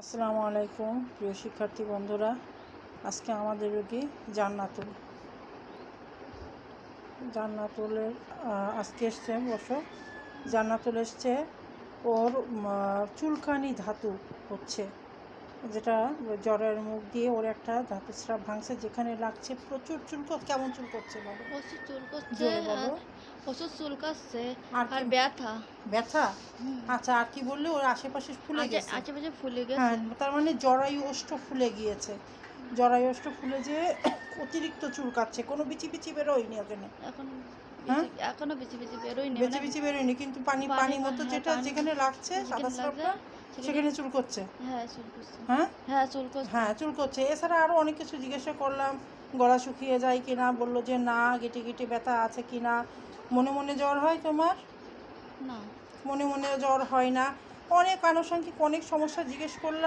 আসসালামু আলাইকুম প্রিয় শিক্ষার্থী বন্ধুরা। আজকে আমাদের রোগী জান্নাতুলের আজকে এসছে জান্নাতুল এসছে। ওর চুলকানি ধাতু হচ্ছে, যেটা জ্বরের মুখ দিয়ে ওর একটা ধাতু স্রাব ভাঙছে, যেখানে লাগছে প্রচুর কেমন চুল করছে বলো? প্রচুর চুল করছে, জোরে বলো। প্রচুর চুল করছে আর ব্যথা। আচ্ছা, আর কি বললে? ওর আশেপাশে ফুলে গেছে। আশেপাশে ফুলে গেছে। হ্যাঁ, তার মানে জরায়ু ওষ্ঠ ফুলে গিয়েছে। জরায়ু ওষ্ঠ ফুলে যে অতিরিক্ত চুলকাচ্ছে। কোনো বিচি বেরোয়নি ওখানে। এখনো বিচি বেরোয়নি, বিচি বেরোয়নি, কিন্তু পানি মতো যেটা যেখানে লাগছে সাদা স্রাবটা সেখানে চুলকোচ্ছে। হ্যাঁ, চুলকোচ্ছে। এছাড়া আরও অনেক কিছু জিজ্ঞাসা করলাম, গলা শুকিয়ে যায় কিনা, বললো যে না, গিটি ব্যথা আছে কিনা। মনে মনে জ্বর হয় তোমার? না, মনে জ্বর হয় না। অনেক আনুষঙ্গিক অনেক সমস্যা জিজ্ঞেস করলাম।